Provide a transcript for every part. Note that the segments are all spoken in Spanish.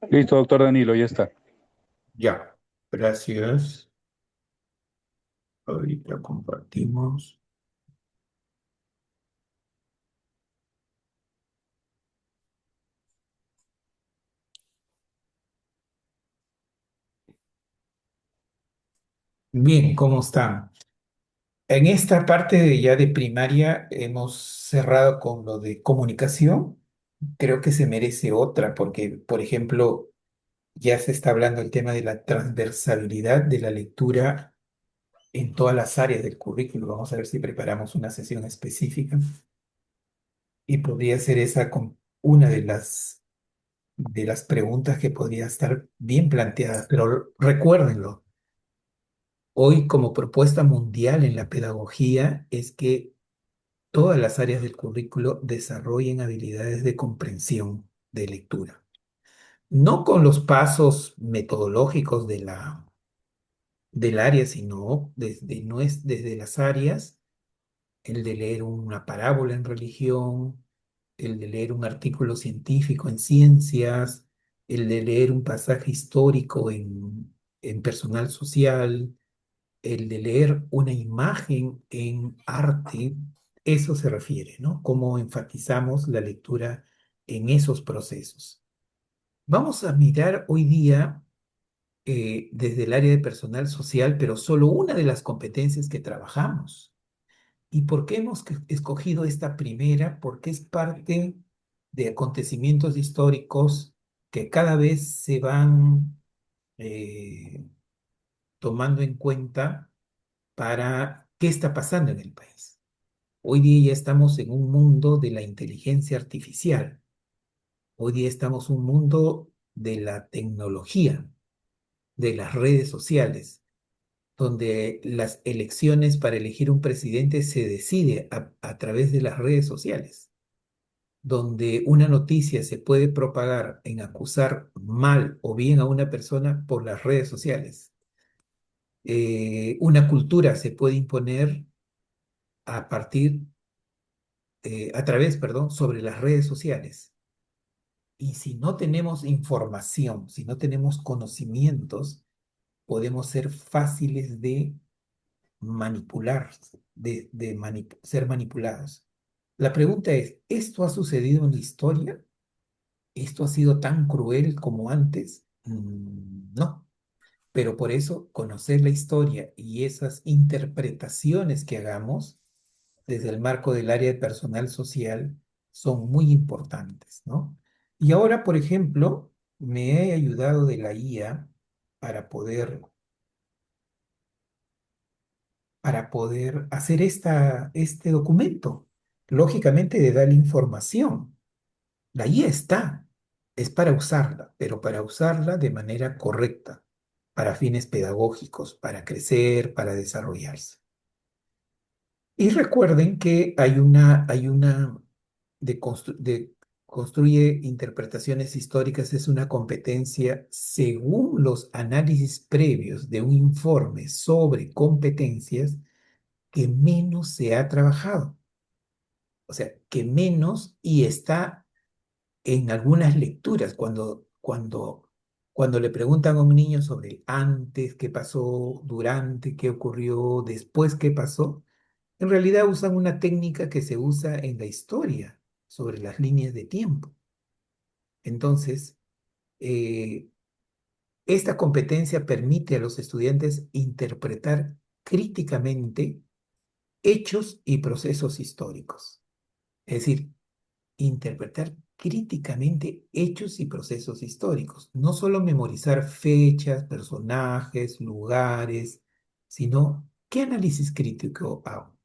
Listo, doctor Danilo, ya está. Ya, gracias. Ahorita compartimos. Bien, ¿cómo están? En esta parte ya de primaria hemos cerrado con lo de comunicación. Creo que se merece otra porque, por ejemplo, ya se está hablando el tema de la transversalidad de la lectura en todas las áreas del currículo. Vamos a ver si preparamos una sesión específica y podría ser esa con una de las preguntas que podría estar bien planteada. Pero recuérdenlo. Hoy, como propuesta mundial en la pedagogía, es que todas las áreas del currículo desarrollen habilidades de comprensión de lectura. No con los pasos metodológicos del área, sino desde, no es desde las áreas, el de leer una parábola en religión, el de leer un artículo científico en ciencias, el de leer un pasaje histórico en personal social, el de leer una imagen en arte, eso se refiere, ¿no? Cómo enfatizamos la lectura en esos procesos. Vamos a mirar hoy día desde el área de personal social, pero solo una de las competencias que trabajamos. ¿Y por qué hemos escogido esta primera? Porque es parte de acontecimientos históricos que cada vez se van eh, tomando en cuenta para qué está pasando en el país. Hoy día ya estamos en un mundo de la inteligencia artificial. Hoy día estamos en un mundo de la tecnología, de las redes sociales, donde las elecciones para elegir un presidente se decide a través de las redes sociales, donde una noticia se puede propagar en acusar mal o bien a una persona por las redes sociales. Una cultura se puede imponer a partir a través, perdón, sobre las redes sociales. Y si no tenemos información, si no tenemos conocimientos, podemos ser fáciles de manipular, ser manipulados. La pregunta es, ¿esto ha sucedido en la historia? ¿Esto ha sido tan cruel como antes? No, pero por eso conocer la historia y esas interpretaciones que hagamos desde el marco del área de personal social son muy importantes, ¿no? Y ahora, por ejemplo, me he ayudado de la IA para poder, para poder hacer este documento. Lógicamente, de dar información. La IA está, es para usarla, pero para usarla de manera correcta, para fines pedagógicos, para crecer, para desarrollarse. Y recuerden que hay una de construye interpretaciones históricas, es una competencia según los análisis previos de un informe sobre competencias que menos se ha trabajado. O sea, que menos y está en algunas lecturas cuando le preguntan a un niño sobre el antes, qué pasó, durante, qué ocurrió, después, qué pasó. En realidad usan una técnica que se usa en la historia sobre las líneas de tiempo. Entonces, eh, esta competencia permite a los estudiantes interpretar críticamente hechos y procesos históricos. Es decir, interpretar críticamente hechos y procesos históricos. No solo memorizar fechas, personajes, lugares, sino qué análisis crítico hago.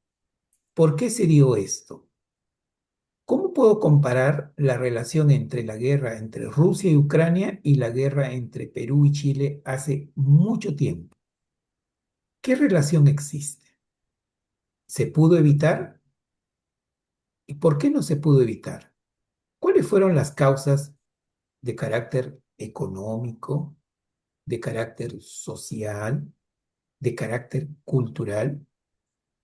¿Por qué se dio esto? ¿Cómo puedo comparar la relación entre la guerra entre Rusia y Ucrania y la guerra entre Perú y Chile hace mucho tiempo? ¿Qué relación existe? ¿Se pudo evitar? ¿Y por qué no se pudo evitar? ¿Cuáles fueron las causas de carácter económico, de carácter social, de carácter cultural?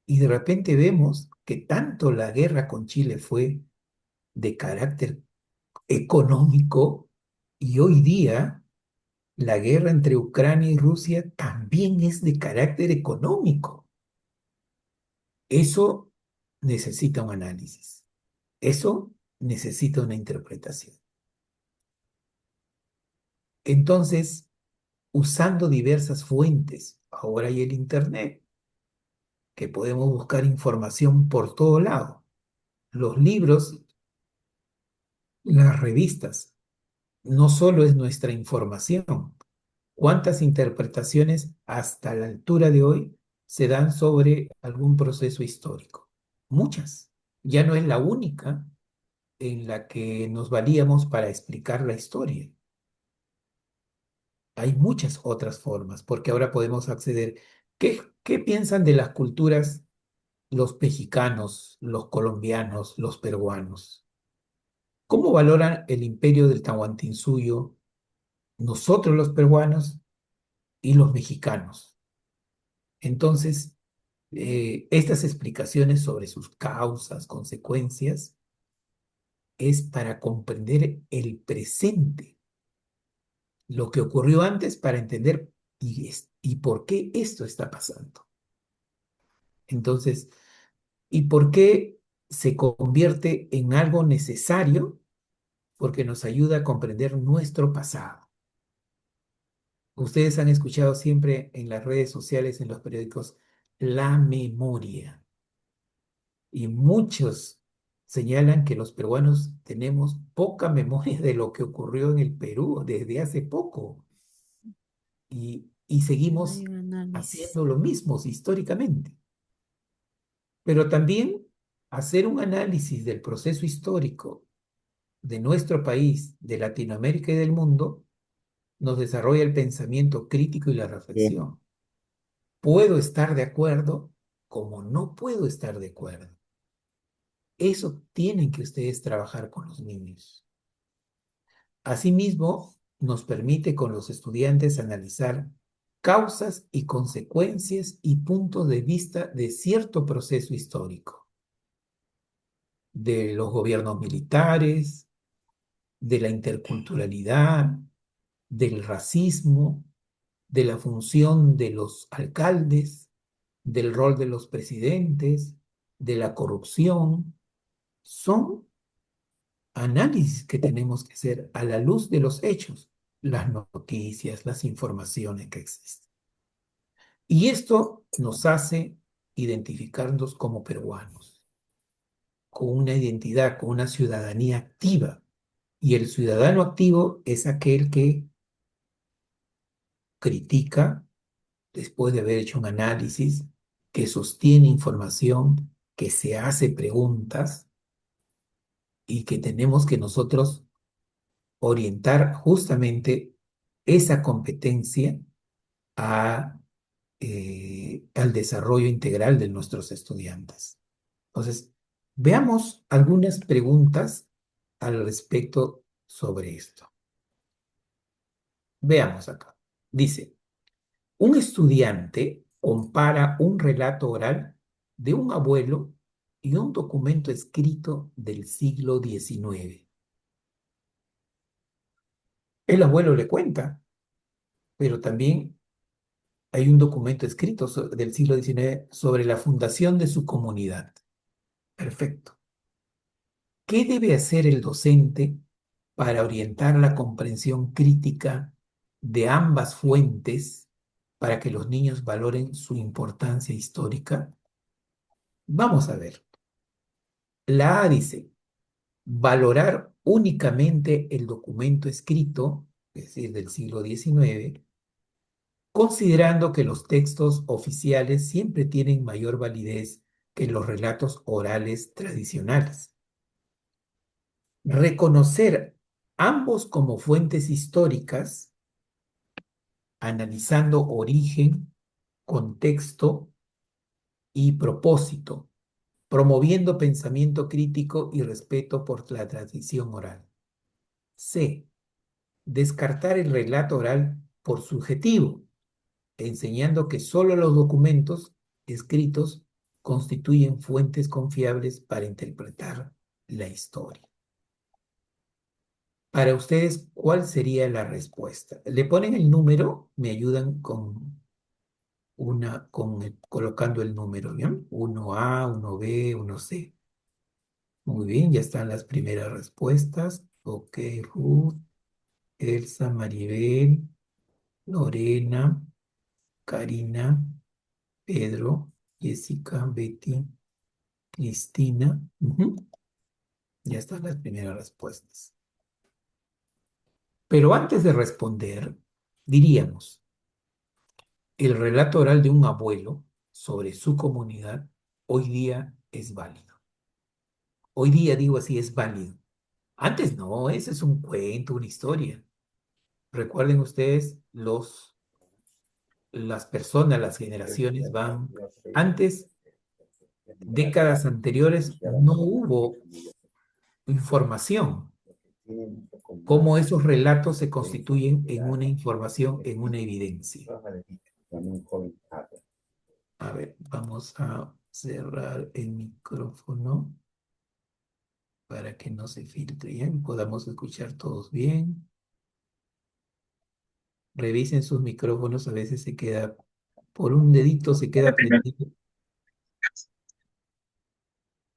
Y de repente vemos que tanto la guerra con Chile fue de carácter económico Y hoy día la guerra entre Ucrania y Rusia también es de carácter económico. Eso necesita un análisis. Eso necesita una interpretación. Entonces, usando diversas fuentes, ahora hay el Internet, que podemos buscar información por todo lado. Los libros, las revistas, no solo es nuestra información. ¿Cuántas interpretaciones hasta la altura de hoy se dan sobre algún proceso histórico? Muchas. Ya no es la única en la que nos valíamos para explicar la historia. Hay muchas otras formas, porque ahora podemos acceder. ¿Qué piensan de las culturas los mexicanos, los colombianos, los peruanos? ¿Cómo valoran el imperio del Tahuantinsuyo nosotros los peruanos y los mexicanos? Entonces, estas explicaciones sobre sus causas, consecuencias, es para comprender el presente, lo que ocurrió antes para entender y por qué esto está pasando. Entonces, ¿y por qué se convierte en algo necesario? Porque nos ayuda a comprender nuestro pasado. Ustedes han escuchado siempre en las redes sociales, en los periódicos, la memoria. Y muchos señalan que los peruanos tenemos poca memoria de lo que ocurrió en el Perú desde hace poco y No hay seguimos un análisis. haciendo lo mismo históricamente. Pero también hacer un análisis del proceso histórico de nuestro país, de Latinoamérica y del mundo, nos desarrolla el pensamiento crítico y la Sí. reflexión. Puedo estar de acuerdo como no puedo estar de acuerdo. Eso tienen que ustedes trabajar con los niños. Asimismo, nos permite con los estudiantes analizar causas y consecuencias y puntos de vista de cierto proceso histórico, de los gobiernos militares, de la interculturalidad, del racismo, de la función de los alcaldes, del rol de los presidentes, de la corrupción. Son análisis que tenemos que hacer a la luz de los hechos, las noticias, las informaciones que existen. Y esto nos hace identificarnos como peruanos, con una identidad, con una ciudadanía activa. Y el ciudadano activo es aquel que critica después de haber hecho un análisis, que sostiene información, que se hace preguntas y que tenemos que nosotros orientar justamente esa competencia al desarrollo integral de nuestros estudiantes. Entonces, veamos algunas preguntas al respecto sobre esto. Veamos acá. Dice, un estudiante compara un relato oral de un abuelo y un documento escrito del siglo XIX. El abuelo le cuenta, pero también hay un documento escrito del siglo XIX sobre la fundación de su comunidad. Perfecto. ¿Qué debe hacer el docente para orientar la comprensión crítica de ambas fuentes para que los niños valoren su importancia histórica? Vamos a ver. La A dice, valorar únicamente el documento escrito, es decir, del siglo XIX, considerando que los textos oficiales siempre tienen mayor validez que los relatos orales tradicionales. Reconocer ambos como fuentes históricas, analizando origen, contexto y propósito, promoviendo pensamiento crítico y respeto por la tradición oral. C. Descartar el relato oral por subjetivo, enseñando que solo los documentos escritos constituyen fuentes confiables para interpretar la historia. Para ustedes, ¿cuál sería la respuesta? Le ponen el número, me ayudan colocando el número, ¿bien? Uno a uno b uno c. Muy bien, ya están las primeras respuestas. Ok, Ruth, Elsa, Maribel, Lorena, Karina, Pedro, Jessica, Betty, Cristina. Ujú, ya están las primeras respuestas. Pero antes de responder, diríamos, el relato oral de un abuelo sobre su comunidad hoy día es válido. Hoy día digo así, es válido. Antes no, ese es un cuento, una historia. Recuerden ustedes, las personas, las generaciones van. Antes, décadas anteriores, no hubo información. Cómo esos relatos se constituyen en una información, en una evidencia. A ver, vamos a cerrar el micrófono para que no se filtre bien, podamos escuchar todos bien. Revisen sus micrófonos, a veces se queda, por un dedito se queda prendido.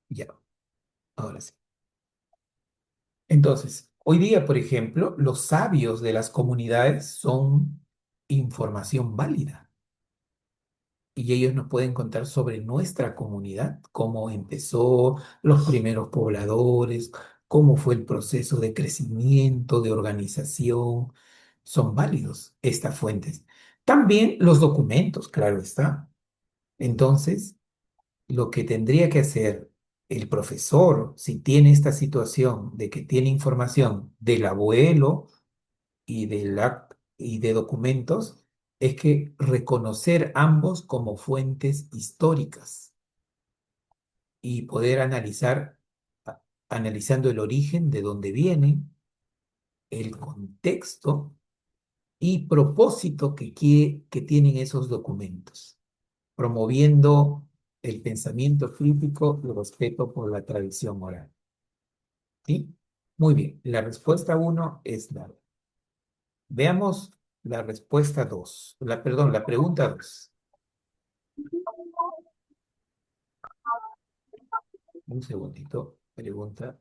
Ya, ahora sí. Entonces, hoy día, por ejemplo, los sabios de las comunidades son información válida y ellos nos pueden contar sobre nuestra comunidad, cómo empezó, los primeros pobladores, cómo fue el proceso de crecimiento, de organización. Son válidos estas fuentes. También los documentos, claro está. Entonces, lo que tendría que hacer el profesor, si tiene esta situación de que tiene información del abuelo y de documentos, es que reconocer ambos como fuentes históricas y poder analizar, analizando el origen de dónde vienen, el contexto y propósito que tienen esos documentos, promoviendo el pensamiento crítico y respeto por la tradición oral. ¿Sí? Muy bien, la respuesta uno es la. Veamos la respuesta 2. Perdón, la pregunta 2. Un segundito. Pregunta.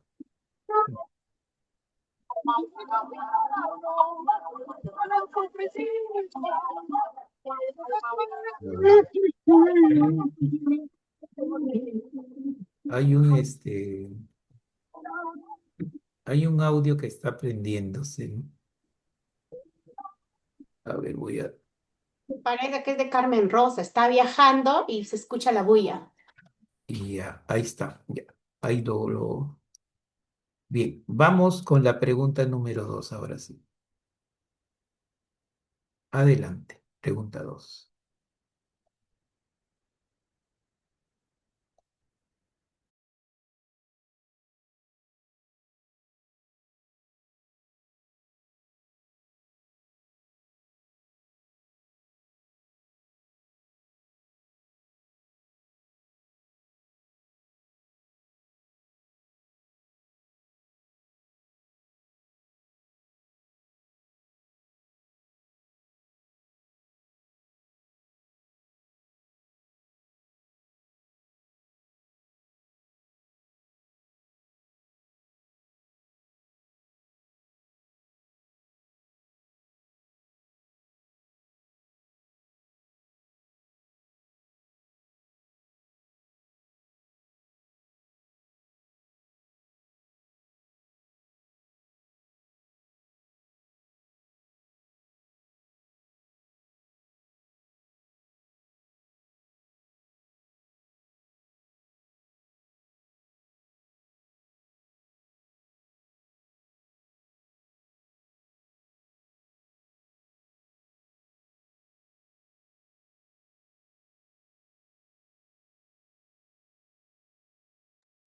Hay un, hay un audio que está prendiéndose. A ver, voy a. Parece que es de Carmen Rosa, está viajando y se escucha la bulla. Y ya, ahí está. Ya, ahí Bien, vamos con la pregunta número 2 ahora sí. Adelante, pregunta 2.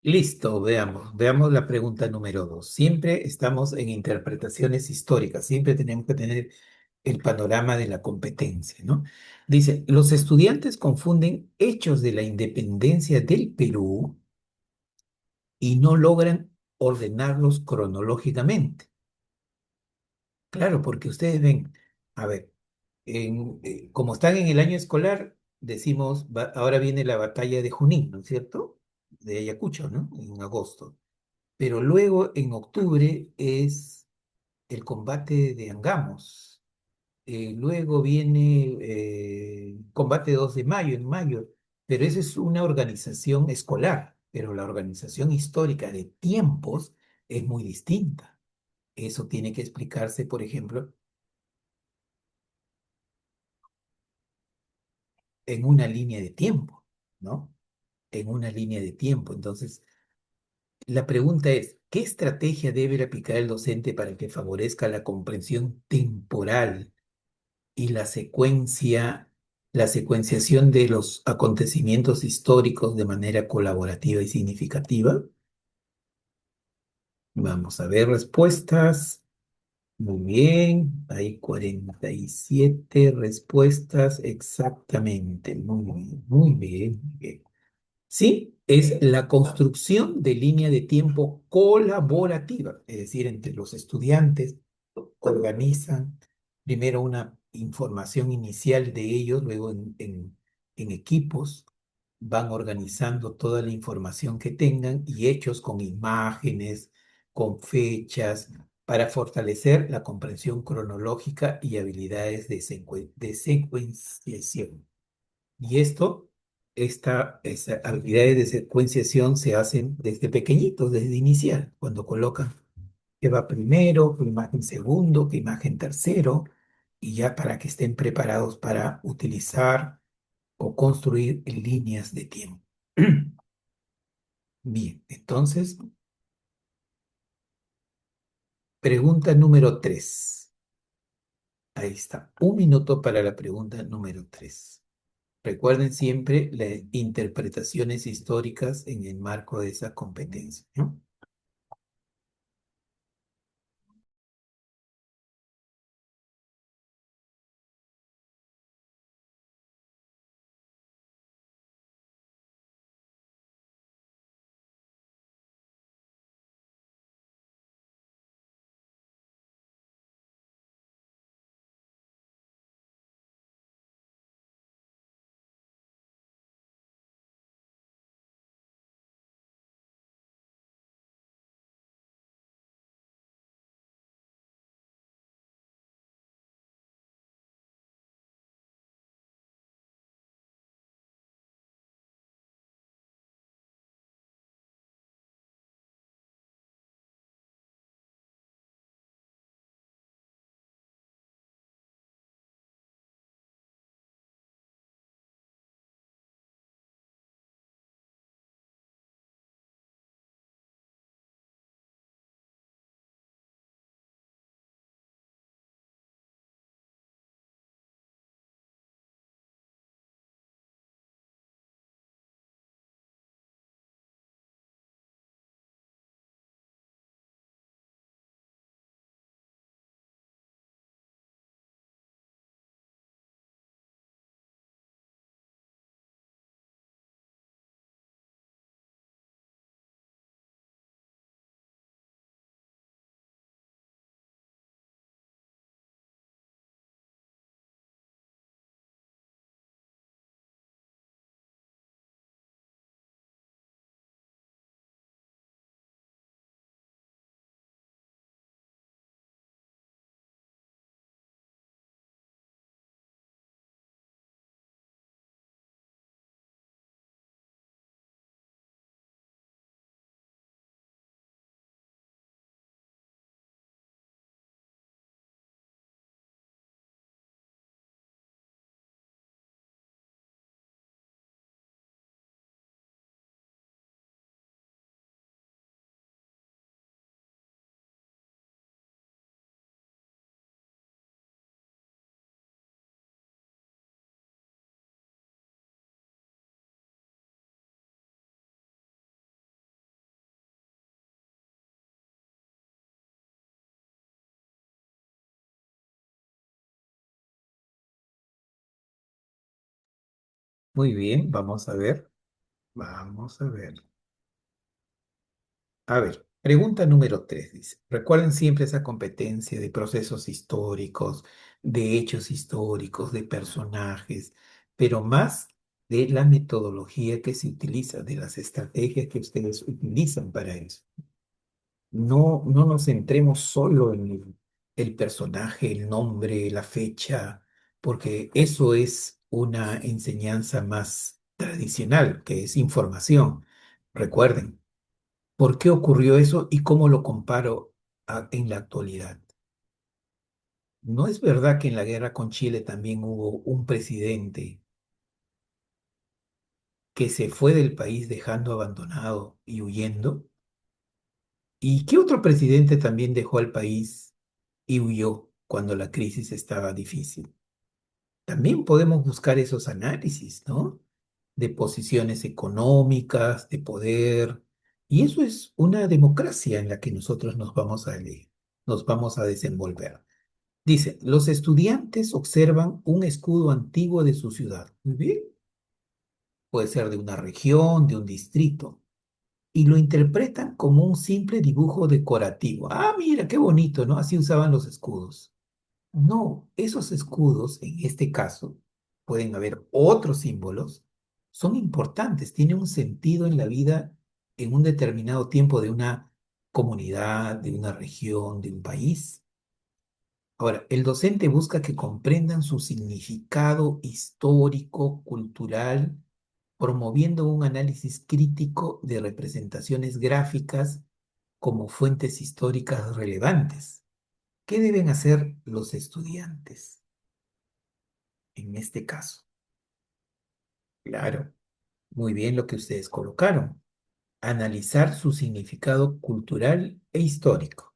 Listo, veamos la pregunta número 2. Siempre estamos en interpretaciones históricas, siempre tenemos que tener el panorama de la competencia, ¿no? Dice, los estudiantes confunden hechos de la independencia del Perú y no logran ordenarlos cronológicamente. Claro, porque ustedes ven, a ver, como están en el año escolar, decimos, ahora viene la batalla de Junín, ¿no es cierto? De Ayacucho, ¿no? En agosto. Pero luego en octubre es el combate de Angamos. Luego viene combate 2 de mayo, en mayo. Pero esa es una organización escolar, pero la organización histórica de tiempos es muy distinta. Eso tiene que explicarse, por ejemplo, en una línea de tiempo, ¿no? En una línea de tiempo. Entonces, la pregunta es, ¿qué estrategia debe aplicar el docente para que favorezca la comprensión temporal y la secuenciación de los acontecimientos históricos de manera colaborativa y significativa? Vamos a ver respuestas. Muy bien, hay 47 respuestas exactamente. Muy bien, muy bien, muy bien. Sí, es la construcción de línea de tiempo colaborativa, es decir, entre los estudiantes organizan primero una información inicial de ellos, luego en equipos van organizando toda la información que tengan y hechos con imágenes, con fechas, para fortalecer la comprensión cronológica y habilidades de secuenciación. Y estas habilidades de secuenciación se hacen desde pequeñitos, desde inicial, cuando colocan qué va primero, qué imagen segundo, qué imagen tercero, y ya para que estén preparados para utilizar o construir líneas de tiempo. Bien, entonces, pregunta número 3. Ahí está, 1 minuto para la pregunta número 3. Recuerden siempre las interpretaciones históricas en el marco de esa competencia, ¿no? Muy bien, vamos a ver. Vamos a ver. A ver. Pregunta número 3 dice, recuerden siempre esa competencia de procesos históricos, de hechos históricos, de personajes, pero más de la metodología que se utiliza, de las estrategias que ustedes utilizan para eso. No nos centremos solo en el personaje, el nombre, la fecha, porque eso es una enseñanza más tradicional, que es información. Recuerden. ¿Por qué ocurrió eso y cómo lo comparo en la actualidad? ¿No es verdad que en la guerra con Chile también hubo un presidente que se fue del país dejando abandonado y huyendo? ¿Y qué otro presidente también dejó al país y huyó cuando la crisis estaba difícil? También podemos buscar esos análisis, ¿no? De posiciones económicas, de poder. Y eso es una democracia en la que nosotros nos vamos a elegir, nos vamos a desenvolver. Dice, los estudiantes observan un escudo antiguo de su ciudad. Muy bien. Puede ser de una región, de un distrito, y lo interpretan como un simple dibujo decorativo. Ah, mira, qué bonito, ¿no? Así usaban los escudos. No, esos escudos, en este caso, pueden haber otros símbolos, son importantes, tienen un sentido en la vida en un determinado tiempo de una comunidad, de una región, de un país. Ahora, el docente busca que comprendan su significado histórico, cultural, promoviendo un análisis crítico de representaciones gráficas como fuentes históricas relevantes. ¿Qué deben hacer los estudiantes en este caso? Claro, muy bien lo que ustedes colocaron. Analizar su significado cultural e histórico.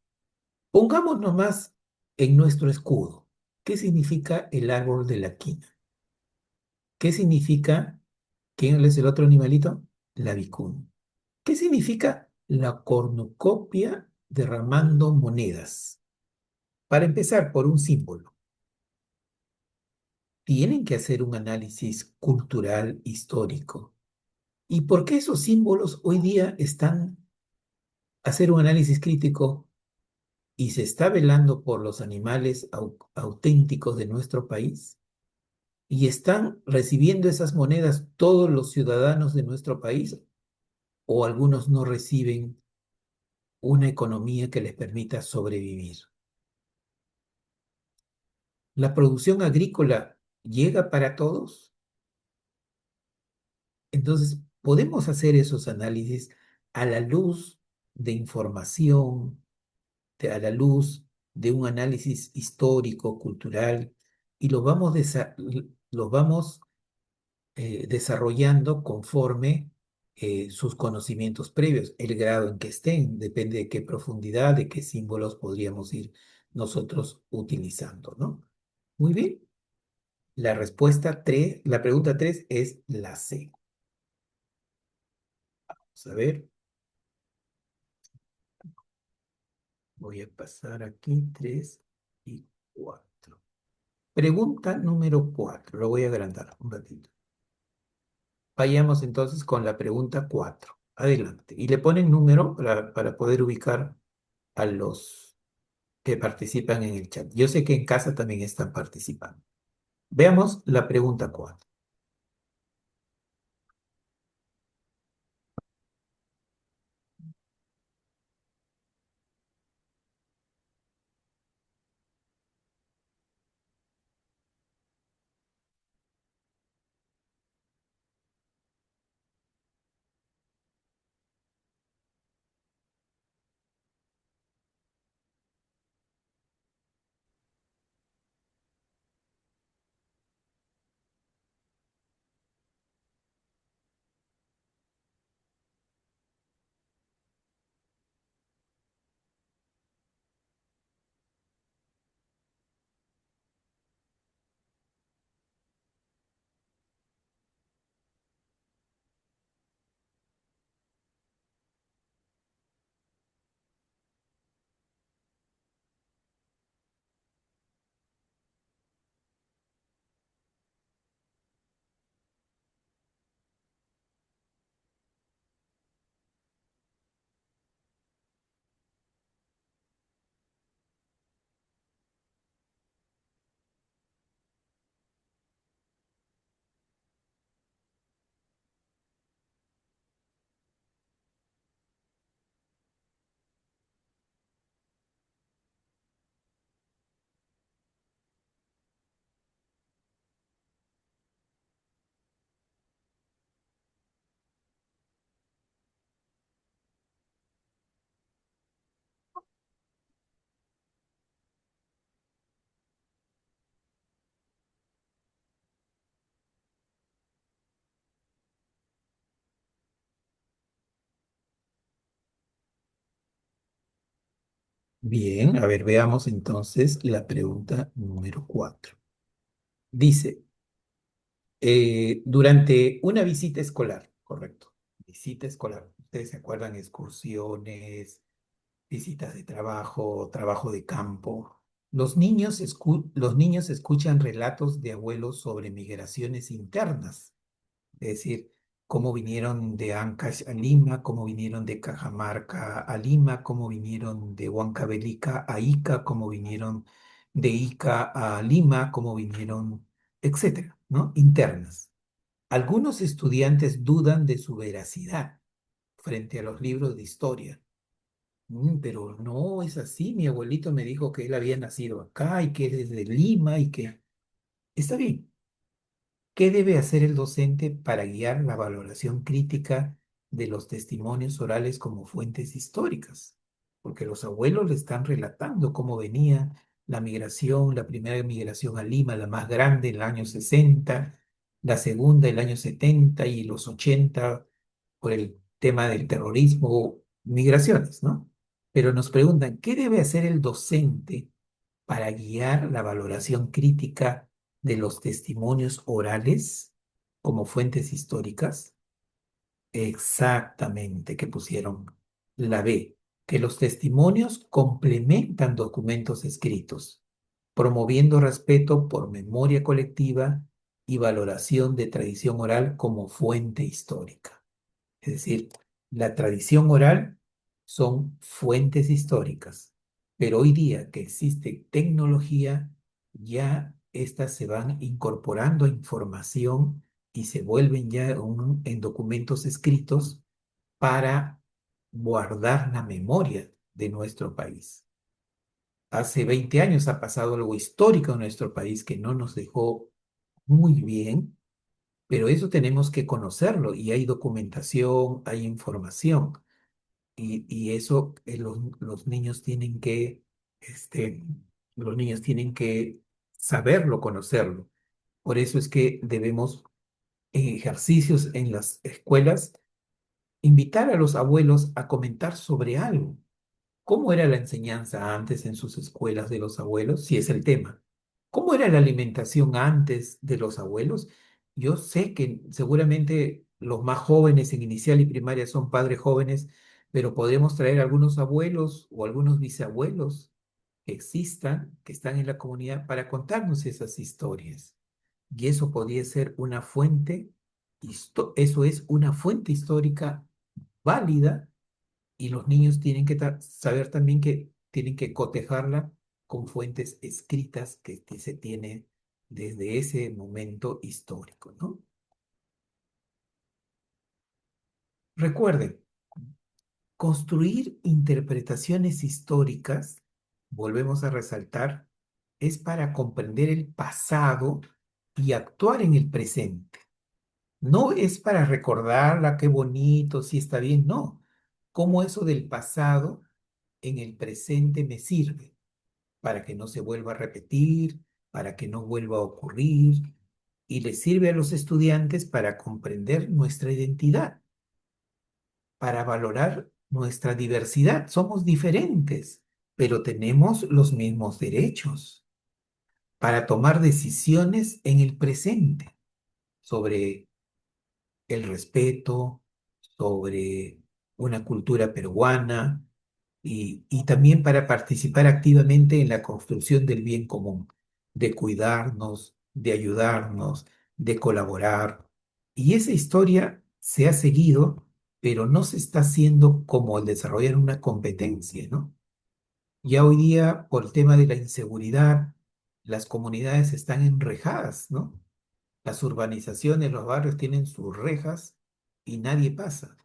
Pongamos nomás en nuestro escudo. ¿Qué significa el árbol de la quina? ¿Qué significa, quién es el otro animalito? La vicuna. ¿Qué significa la cornucopia derramando monedas? Para empezar, por un símbolo. Tienen que hacer un análisis cultural, histórico. ¿Y por qué esos símbolos hoy día están hacer un análisis crítico y se está velando por los animales auténticos de nuestro país? ¿Y están recibiendo esas monedas todos los ciudadanos de nuestro país? ¿O algunos no reciben una economía que les permita sobrevivir? ¿La producción agrícola llega para todos? Entonces, podemos hacer esos análisis a la luz de información, a la luz de un análisis histórico, cultural, y los vamos desarrollando conforme sus conocimientos previos, el grado en que estén, depende de qué profundidad, de qué símbolos podríamos ir nosotros utilizando, ¿no? Muy bien. La respuesta 3, la pregunta 3 es la C. Vamos a ver, voy a pasar aquí 3 y 4. Pregunta número 4, lo voy a agrandar un ratito. Vayamos entonces con la pregunta 4. Adelante. Y le ponen número para poder ubicar a los que participan en el chat. Yo sé que en casa también están participando. Veamos la pregunta 4. Bien, a ver, veamos entonces la pregunta número 4. Dice, durante una visita escolar, correcto, visita escolar, ustedes se acuerdan, excursiones, visitas de trabajo, trabajo de campo. Los niños escuchan relatos de abuelos sobre migraciones internas, es decir, cómo vinieron de Ancash a Lima, cómo vinieron de Cajamarca a Lima, cómo vinieron de Huancavelica a Ica, cómo vinieron de Ica a Lima, cómo vinieron, etcétera, ¿no? Internas. Algunos estudiantes dudan de su veracidad frente a los libros de historia. Pero no es así. Mi abuelito me dijo que él había nacido acá y que es de Lima y que... Está bien. ¿Qué debe hacer el docente para guiar la valoración crítica de los testimonios orales como fuentes históricas? Porque los abuelos le están relatando cómo venía la migración, la primera migración a Lima, la más grande en el año 60, la segunda el año 70 y los 80 por el tema del terrorismo, migraciones, ¿no? Pero nos preguntan, ¿qué debe hacer el docente para guiar la valoración crítica de los testimonios orales como fuentes históricas? Exactamente, que pusieron la B, que los testimonios complementan documentos escritos, promoviendo respeto por memoria colectiva y valoración de tradición oral como fuente histórica. Es decir, la tradición oral son fuentes históricas, pero hoy día que existe tecnología, ya estas se van incorporando a información y se vuelven ya en documentos escritos para guardar la memoria de nuestro país. Hace 20 años ha pasado algo histórico en nuestro país que no nos dejó muy bien, pero eso tenemos que conocerlo y hay documentación, hay información y eso los niños tienen que, los niños tienen que saberlo, conocerlo. Por eso es que debemos, en ejercicios en las escuelas, invitar a los abuelos a comentar sobre algo. ¿Cómo era la enseñanza antes en sus escuelas de los abuelos? Si es el tema. ¿Cómo era la alimentación antes de los abuelos? Yo sé que seguramente los más jóvenes en inicial y primaria son padres jóvenes, pero podemos traer algunos abuelos o algunos bisabuelos que existan, que están en la comunidad, para contarnos esas historias. Y eso podría ser una fuente, eso es una fuente histórica válida y los niños tienen que saber también que tienen que cotejarla con fuentes escritas que se tiene desde ese momento histórico, ¿no? Recuerden, construir interpretaciones históricas, volvemos a resaltar, es para comprender el pasado y actuar en el presente. No es para recordarla, qué bonito, si está bien, no. Cómo eso del pasado en el presente me sirve para que no se vuelva a repetir, para que no vuelva a ocurrir, y le sirve a los estudiantes para comprender nuestra identidad, para valorar nuestra diversidad. Somos diferentes, pero tenemos los mismos derechos, para tomar decisiones en el presente sobre el respeto, sobre una cultura peruana y también para participar activamente en la construcción del bien común, de cuidarnos, de ayudarnos, de colaborar. Y esa historia se ha seguido, pero no se está haciendo como el desarrollar una competencia, ¿no? Ya hoy día, por el tema de la inseguridad, las comunidades están enrejadas, ¿no? Las urbanizaciones, los barrios tienen sus rejas y nadie pasa.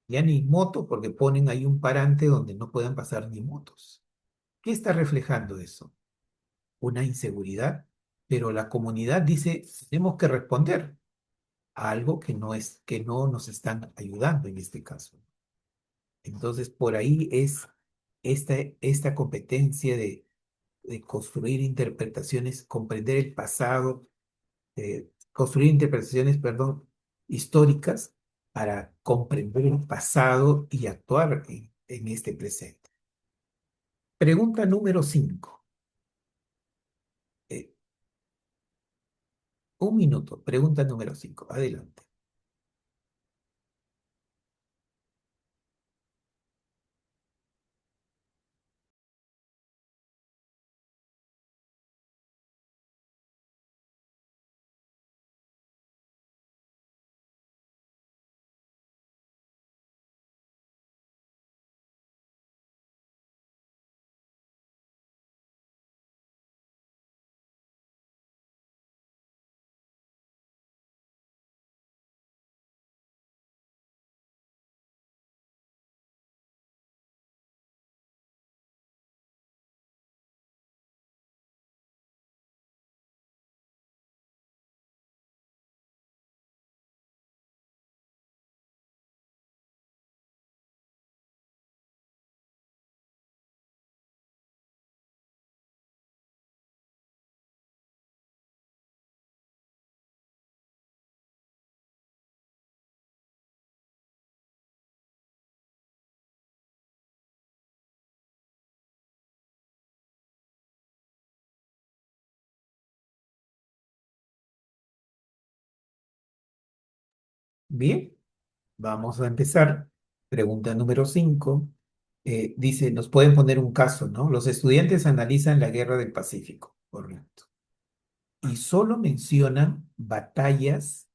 Ya ni moto porque ponen ahí un parante donde no puedan pasar ni motos. ¿Qué está reflejando eso? Una inseguridad, pero la comunidad dice, tenemos que responder a algo que no es, que no nos están ayudando en este caso. Entonces, por ahí es esta competencia de construir interpretaciones, comprender el pasado, construir interpretaciones, perdón, históricas para comprender el pasado y actuar en este presente. Pregunta número 5. Un minuto. Pregunta número 5. Adelante. Bien, vamos a empezar. Pregunta número 5. Dice, nos pueden poner un caso, ¿no? Los estudiantes analizan la Guerra del Pacífico, correcto. Y solo mencionan batallas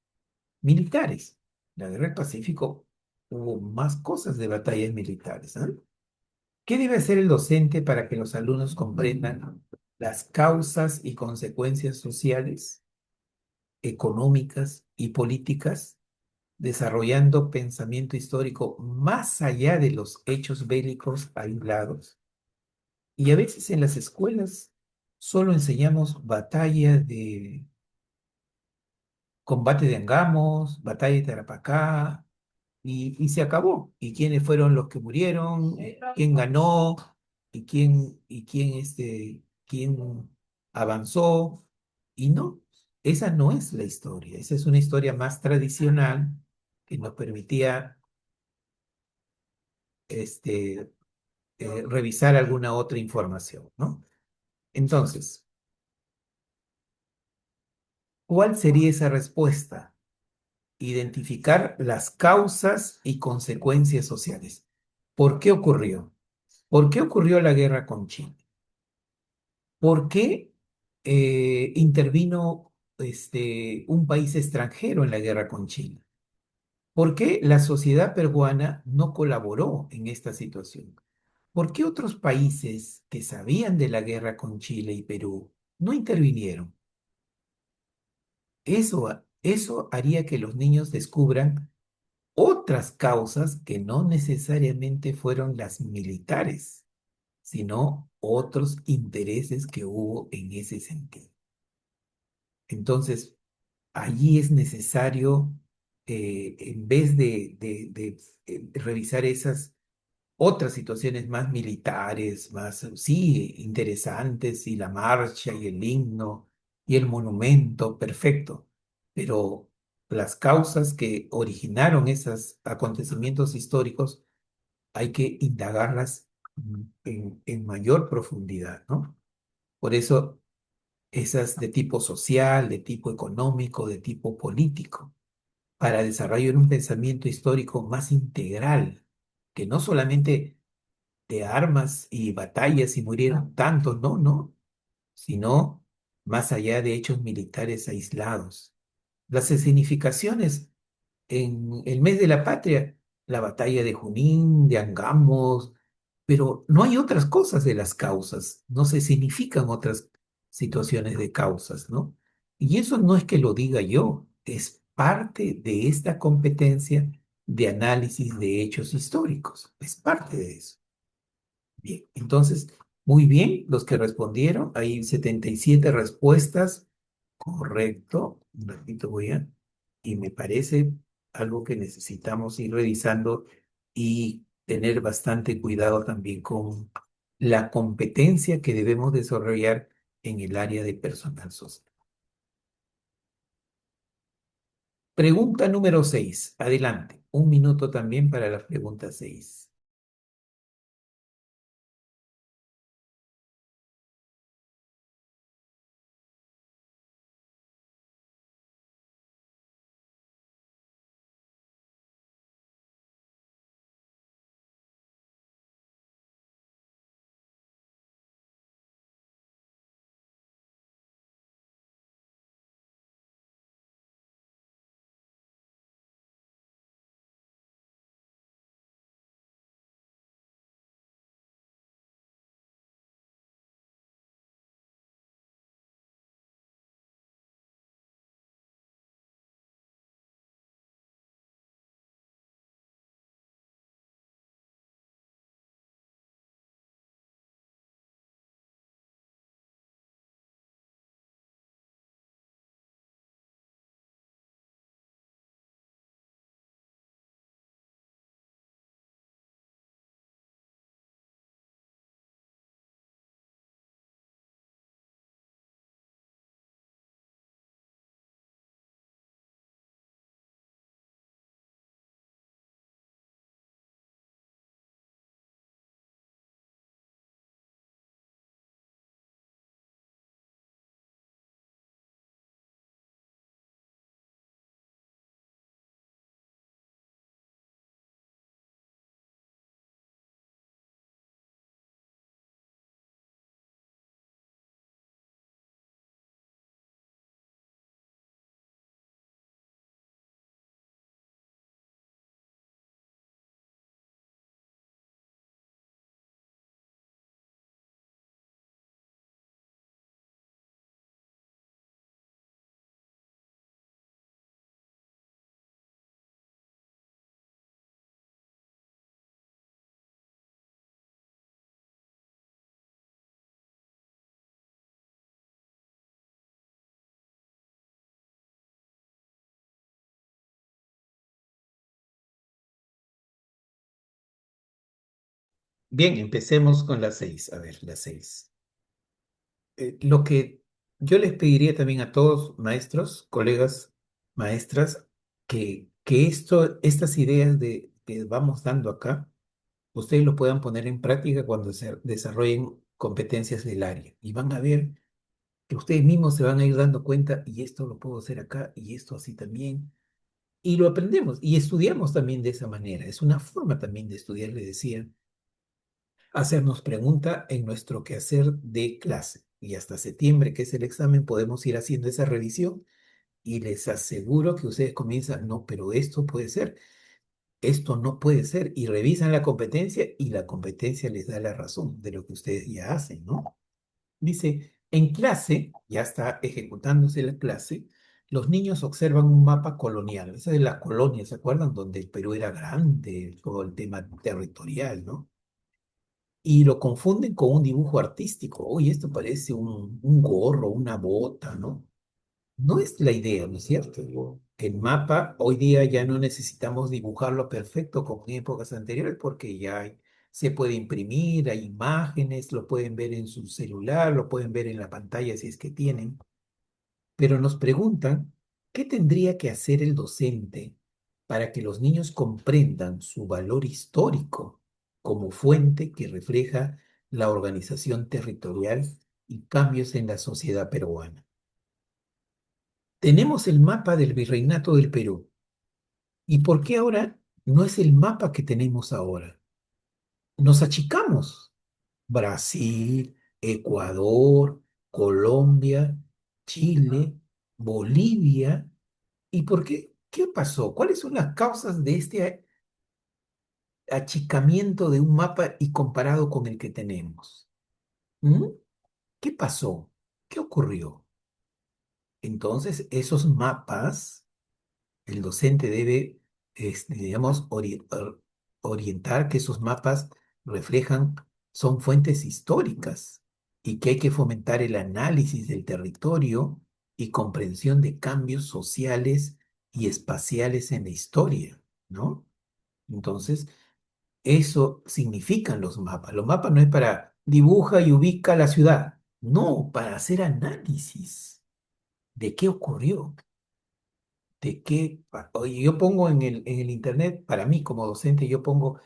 militares. La Guerra del Pacífico hubo más cosas de batallas militares, ¿ah? ¿Qué debe hacer el docente para que los alumnos comprendan las causas y consecuencias sociales, económicas y políticas, desarrollando pensamiento histórico más allá de los hechos bélicos aislados? Y a veces en las escuelas solo enseñamos batalla de combate de Angamos, batalla de Tarapacá, y se acabó. ¿Y quiénes fueron los que murieron? ¿Quién ganó? ¿Quién avanzó? Y no, esa no es la historia. Esa es una historia más tradicional que nos permitía este, revisar alguna otra información, ¿no? Entonces, ¿cuál sería esa respuesta? Identificar las causas y consecuencias sociales. ¿Por qué ocurrió? ¿Por qué ocurrió la guerra con Chile? ¿Por qué intervino un país extranjero en la guerra con Chile? ¿Por qué la sociedad peruana no colaboró en esta situación? ¿Por qué otros países que sabían de la guerra con Chile y Perú no intervinieron? Eso haría que los niños descubran otras causas que no necesariamente fueron las militares, sino otros intereses que hubo en ese sentido. Entonces, allí es necesario, en vez de revisar esas otras situaciones más militares, más, sí, interesantes, y la marcha y el himno y el monumento, perfecto, pero las causas que originaron esos acontecimientos históricos hay que indagarlas en mayor profundidad, ¿no? Por eso esas de tipo social, de tipo económico, de tipo político, para desarrollar un pensamiento histórico más integral, que no solamente de armas y batallas y murieron tantos, no, no, sino más allá de hechos militares aislados. Las escenificaciones en el mes de la patria, la batalla de Junín, de Angamos, pero no hay otras cosas de las causas, no se significan otras situaciones de causas, ¿no? Y eso no es que lo diga yo, es parte de esta competencia de análisis de hechos históricos, es parte de eso. Bien, entonces, muy bien, los que respondieron, hay 77 respuestas, correcto, un ratito y me parece algo que necesitamos ir revisando y tener bastante cuidado también con la competencia que debemos desarrollar en el área de personal social. Pregunta número 6, adelante, un minuto también para la pregunta 6. Bien, empecemos con las 6. A ver, las 6. Lo que yo les pediría también a todos, maestros, colegas, maestras, que estas ideas que vamos dando acá, ustedes lo puedan poner en práctica cuando se desarrollen competencias del área. Y van a ver que ustedes mismos se van a ir dando cuenta, y esto lo puedo hacer acá, y esto así también. Y lo aprendemos y estudiamos también de esa manera. Es una forma también de estudiar, le decía, hacernos pregunta en nuestro quehacer de clase. Y hasta septiembre, que es el examen, podemos ir haciendo esa revisión y les aseguro que ustedes comienzan, no, pero esto puede ser, esto no puede ser, y revisan la competencia y la competencia les da la razón de lo que ustedes ya hacen, ¿no? Dice, en clase, ya está ejecutándose la clase, los niños observan un mapa colonial, esa de la colonia, ¿se acuerdan? Donde el Perú era grande, todo el tema territorial, ¿no? Y lo confunden con un dibujo artístico. Oye, esto parece un gorro, una bota, ¿no? No es la idea, ¿no es cierto? El mapa, hoy día ya no necesitamos dibujarlo perfecto como en épocas anteriores porque se puede imprimir, hay imágenes, lo pueden ver en su celular, lo pueden ver en la pantalla si es que tienen. Pero nos preguntan, ¿qué tendría que hacer el docente para que los niños comprendan su valor histórico como fuente que refleja la organización territorial y cambios en la sociedad peruana? Tenemos el mapa del Virreinato del Perú. ¿Y por qué ahora no es el mapa que tenemos ahora? Nos achicamos. Brasil, Ecuador, Colombia, Chile, Bolivia. ¿Y por qué? ¿Qué pasó? ¿Cuáles son las causas de este achicamiento de un mapa y comparado con el que tenemos? ¿Mm? ¿Qué pasó? ¿Qué ocurrió? Entonces, esos mapas el docente debe, digamos, orientar que esos mapas reflejan, son fuentes históricas y que hay que fomentar el análisis del territorio y comprensión de cambios sociales y espaciales en la historia, ¿no? Entonces, eso significan los mapas. Los mapas no es para dibuja y ubica la ciudad, no, para hacer análisis de qué ocurrió. Oye, yo pongo en el internet, para mí como docente, yo pongo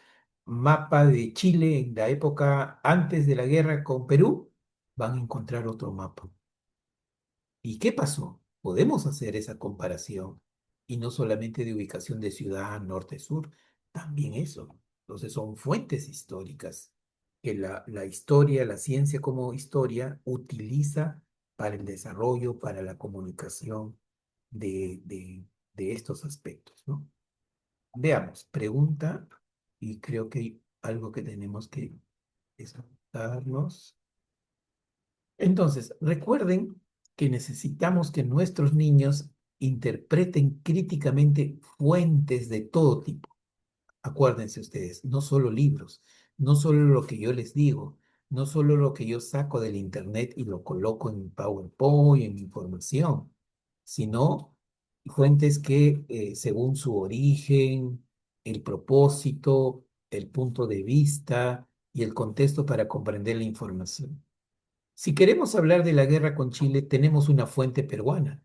mapa de Chile en la época antes de la guerra con Perú, van a encontrar otro mapa. ¿Y qué pasó? Podemos hacer esa comparación y no solamente de ubicación de ciudad, norte, sur, también eso. Entonces son fuentes históricas que la historia, la ciencia como historia utiliza para el desarrollo, para la comunicación de estos aspectos, ¿no? Veamos, pregunta, y creo que hay algo que tenemos que explicarnos. Entonces, recuerden que necesitamos que nuestros niños interpreten críticamente fuentes de todo tipo. Acuérdense ustedes, no solo libros, no solo lo que yo les digo, no solo lo que yo saco del internet y lo coloco en mi PowerPoint, en mi información, sino fuentes que según su origen, el propósito, el punto de vista y el contexto para comprender la información. Si queremos hablar de la guerra con Chile, tenemos una fuente peruana,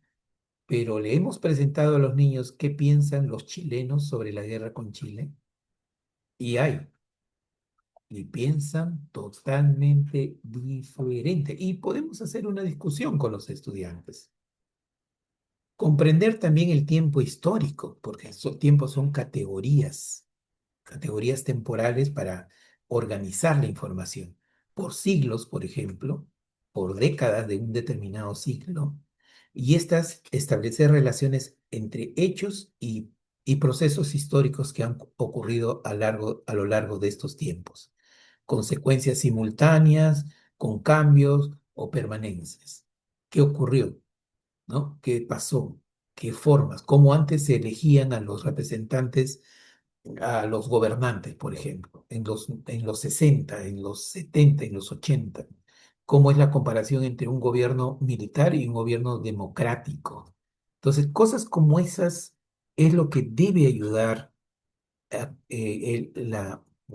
pero le hemos presentado a los niños qué piensan los chilenos sobre la guerra con Chile. Y piensan totalmente diferente. Y podemos hacer una discusión con los estudiantes. Comprender también el tiempo histórico, porque esos tiempos son categorías temporales para organizar la información. Por siglos, por ejemplo, por décadas de un determinado siglo, y estas establecer relaciones entre hechos y procesos históricos que han ocurrido a lo largo de estos tiempos, consecuencias simultáneas, con cambios o permanencias. ¿Qué ocurrió? ¿No? ¿Qué pasó? ¿Qué formas? ¿Cómo antes se elegían a los representantes, a los gobernantes, por ejemplo, en los 60, en los 70, en los 80? ¿Cómo es la comparación entre un gobierno militar y un gobierno democrático? Entonces, cosas como esas es lo que debe ayudar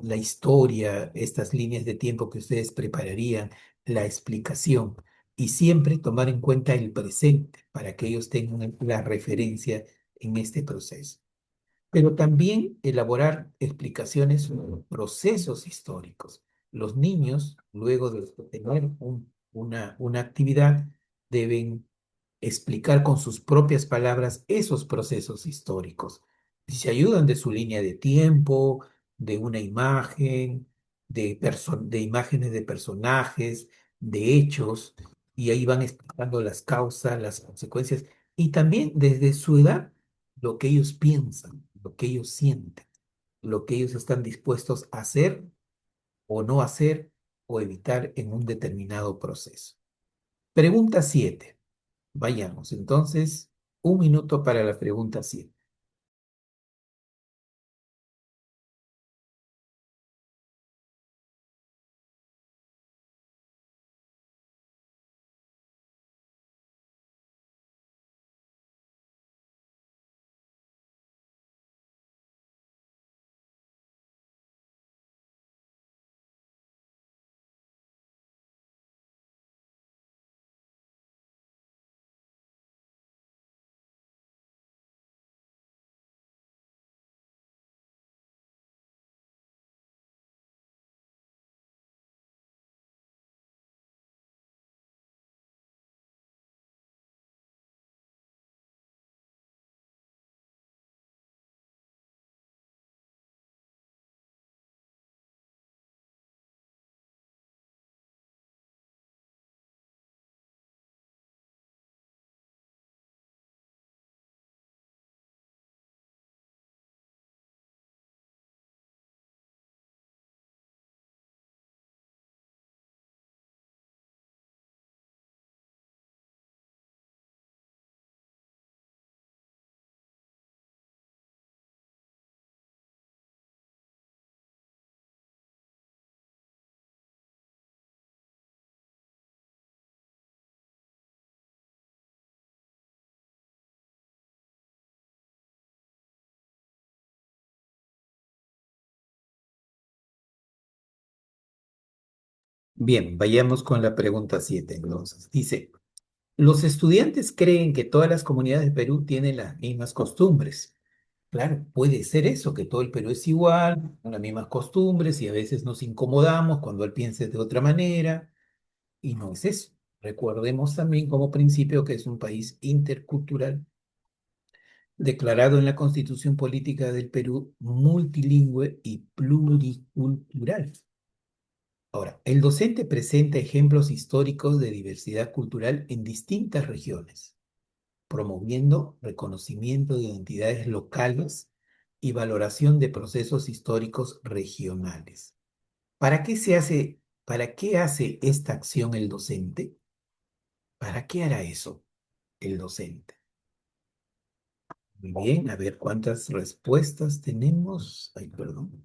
la historia, estas líneas de tiempo que ustedes prepararían, la explicación, y siempre tomar en cuenta el presente para que ellos tengan la referencia en este proceso. Pero también elaborar explicaciones sobre procesos históricos. Los niños, luego de tener una actividad, deben explicar con sus propias palabras esos procesos históricos. Si se ayudan de su línea de tiempo, de una imagen, de imágenes de personajes, de hechos, y ahí van explicando las causas, las consecuencias, y también desde su edad, lo que ellos piensan, lo que ellos sienten, lo que ellos están dispuestos a hacer o no hacer o evitar en un determinado proceso. Pregunta 7. Vayamos, entonces, 1 minuto para la pregunta 7. Bien, vayamos con la pregunta 7. Entonces. Dice, los estudiantes creen que todas las comunidades de Perú tienen las mismas costumbres. Claro, puede ser eso, que todo el Perú es igual, con las mismas costumbres y a veces nos incomodamos cuando él piensa de otra manera, y no es eso. Recordemos también como principio que es un país intercultural, declarado en la Constitución Política del Perú multilingüe y pluricultural. Ahora, el docente presenta ejemplos históricos de diversidad cultural en distintas regiones, promoviendo reconocimiento de identidades locales y valoración de procesos históricos regionales. ¿Para qué hace esta acción el docente? ¿Para qué hará eso el docente? Muy bien, a ver cuántas respuestas tenemos. Ay, perdón.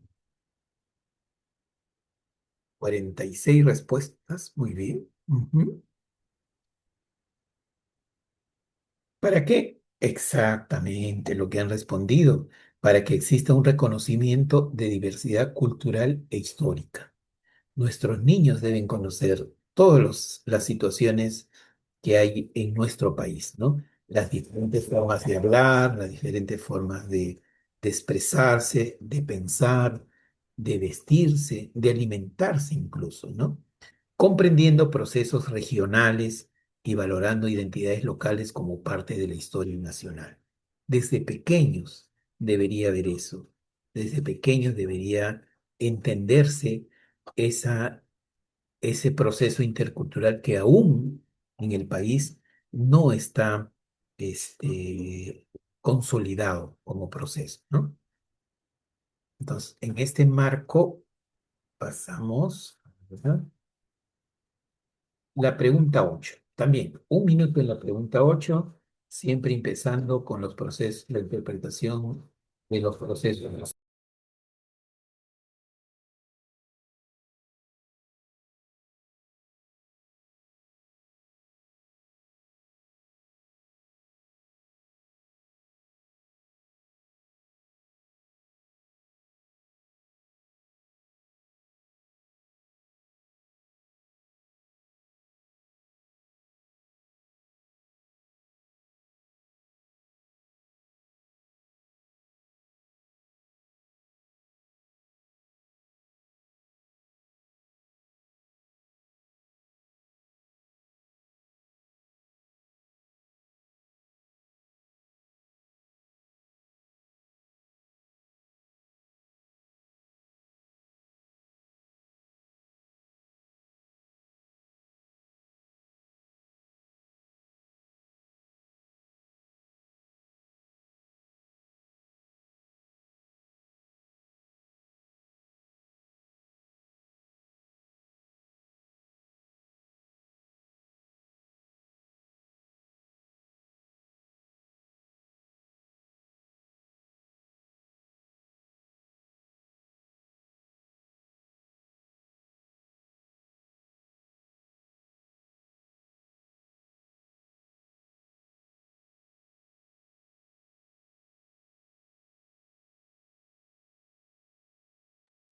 46 respuestas, muy bien. Ujú. ¿Para qué? Exactamente lo que han respondido, para que exista un reconocimiento de diversidad cultural e histórica. Nuestros niños deben conocer todas las situaciones que hay en nuestro país, ¿no? Las diferentes formas de hablar, las diferentes formas de expresarse, de pensar, de vestirse, de alimentarse incluso, ¿no? Comprendiendo procesos regionales y valorando identidades locales como parte de la historia nacional. Desde pequeños debería haber eso. Desde pequeños debería entenderse esa, ese proceso intercultural que aún en el país no está consolidado como proceso, ¿no? Entonces, en este marco pasamos, ¿verdad? La pregunta 8. También, 1 minuto en la pregunta 8, siempre empezando con los procesos, la interpretación de los procesos.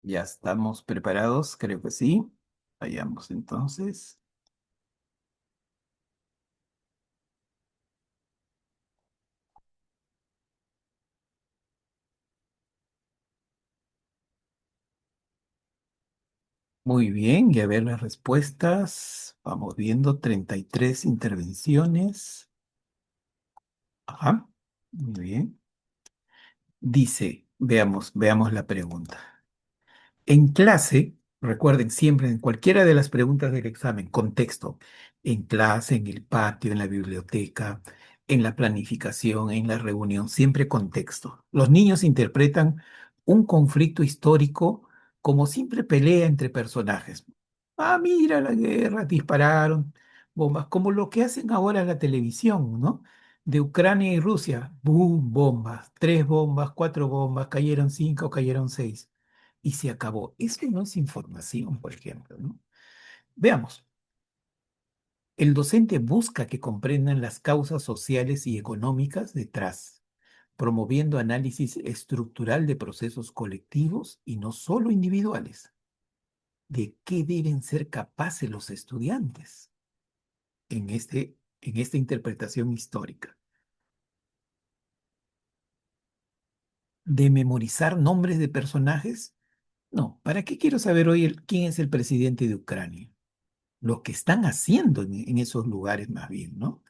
Ya estamos preparados, creo que sí. Vayamos entonces. Muy bien, y a ver las respuestas. Vamos viendo 33 intervenciones. Ajá, muy bien. Dice, veamos la pregunta. En clase, recuerden siempre en cualquiera de las preguntas del examen, contexto, en clase, en el patio, en la biblioteca, en la planificación, en la reunión, siempre contexto. Los niños interpretan un conflicto histórico como simple pelea entre personajes. Ah, mira la guerra, dispararon bombas, como lo que hacen ahora en la televisión, ¿no? De Ucrania y Rusia, boom, bombas, tres bombas, cuatro bombas, cayeron cinco, cayeron seis y se acabó. Eso no es información, por ejemplo, ¿no? Veamos. El docente busca que comprendan las causas sociales y económicas detrás, promoviendo análisis estructural de procesos colectivos y no solo individuales. ¿De qué deben ser capaces los estudiantes en esta interpretación histórica? ¿De memorizar nombres de personajes? No. ¿Para qué quiero saber hoy quién es el presidente de Ucrania? Lo que están haciendo en esos lugares más bien, ¿no?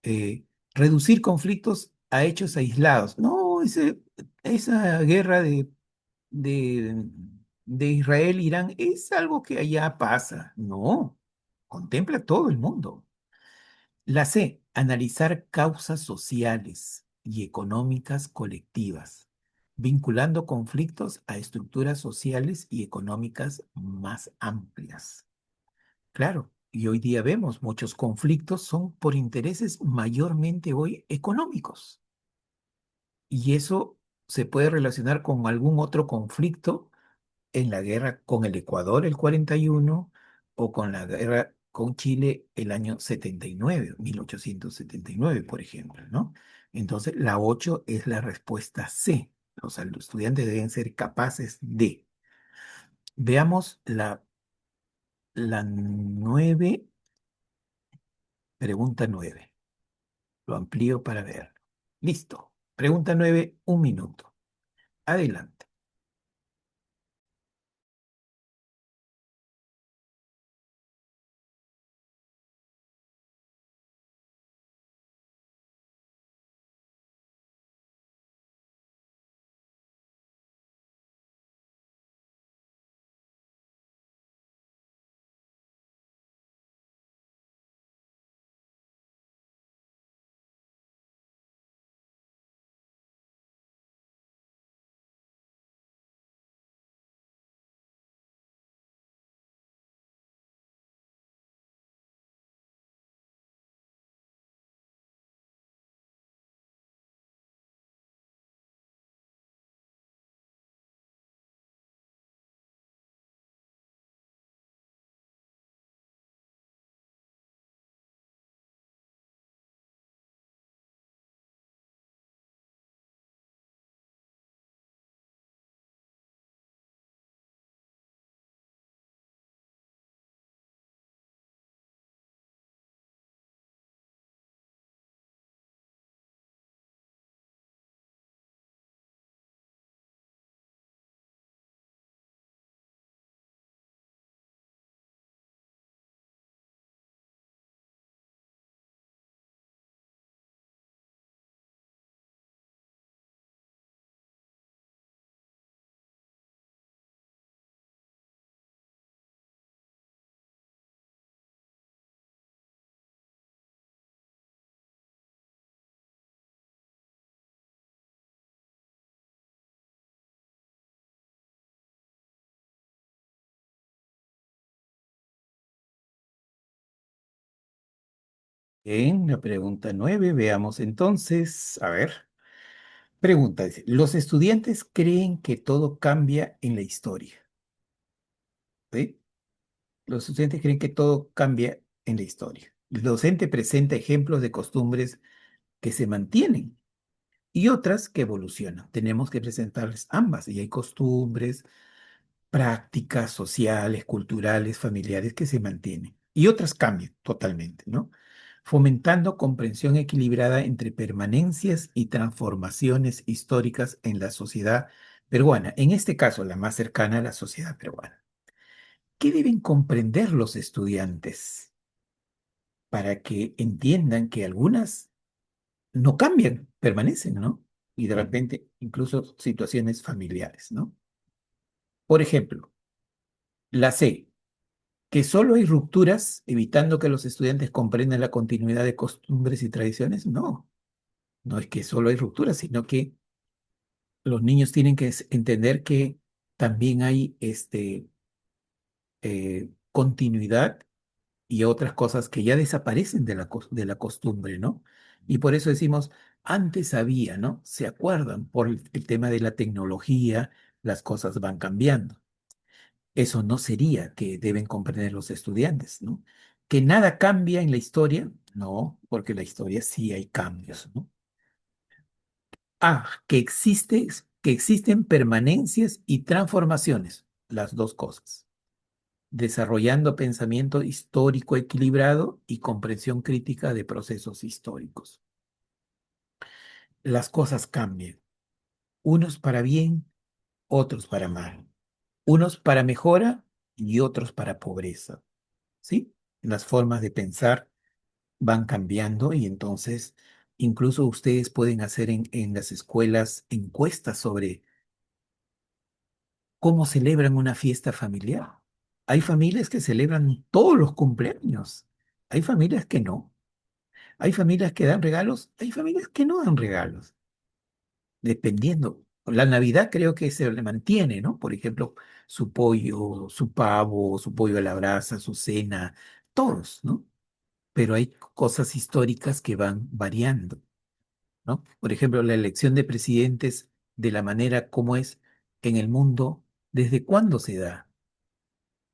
Eh, Reducir conflictos a hechos aislados. No, esa guerra de, de Israel-Irán es algo que allá pasa. No, contempla todo el mundo. La C, analizar causas sociales y económicas colectivas, vinculando conflictos a estructuras sociales y económicas más amplias. Claro, y hoy día vemos muchos conflictos son por intereses mayormente hoy económicos. Y eso se puede relacionar con algún otro conflicto en la guerra con el Ecuador el 41 o con la guerra con Chile el año 79, 1879, por ejemplo, ¿no? Entonces, la 8 es la respuesta C. O sea, los estudiantes deben ser capaces de. Veamos la 9, pregunta 9. Lo amplío para ver. Listo. Pregunta 9, un minuto. Adelante. En la pregunta 9, veamos entonces. A ver. Pregunta, dice, los estudiantes creen que todo cambia en la historia. ¿Sí? Los estudiantes creen que todo cambia en la historia. El docente presenta ejemplos de costumbres que se mantienen y otras que evolucionan. Tenemos que presentarles ambas. Y hay costumbres, prácticas sociales, culturales, familiares que se mantienen. Y otras cambian totalmente, ¿no? Fomentando comprensión equilibrada entre permanencias y transformaciones históricas en la sociedad peruana, en este caso la más cercana a la sociedad peruana. ¿Qué deben comprender los estudiantes para que entiendan que algunas no cambian, permanecen, ¿no? Y de repente incluso situaciones familiares, ¿no? Por ejemplo, la C, que solo hay rupturas evitando que los estudiantes comprendan la continuidad de costumbres y tradiciones. No, no es que solo hay rupturas, sino que los niños tienen que entender que también hay continuidad y otras cosas que ya desaparecen de de la costumbre, ¿no? Y por eso decimos, antes había, ¿no? ¿Se acuerdan? Por el tema de la tecnología, las cosas van cambiando. Eso no sería que deben comprender los estudiantes, ¿no? Que nada cambia en la historia, no, porque la historia sí hay cambios, ¿no? Ah, que existen permanencias y transformaciones, las dos cosas, desarrollando pensamiento histórico equilibrado y comprensión crítica de procesos históricos. Las cosas cambian, unos para bien, otros para mal, unos para mejora y otros para pobreza, ¿sí? Las formas de pensar van cambiando y entonces incluso ustedes pueden hacer en las escuelas encuestas sobre cómo celebran una fiesta familiar. Hay familias que celebran todos los cumpleaños, hay familias que no, hay familias que dan regalos, hay familias que no dan regalos, dependiendo. La Navidad creo que se le mantiene, ¿no? Por ejemplo, su pollo, su pavo, su pollo a la brasa, su cena, todos, ¿no? Pero hay cosas históricas que van variando, ¿no? Por ejemplo, la elección de presidentes de la manera como es en el mundo, ¿desde cuándo se da?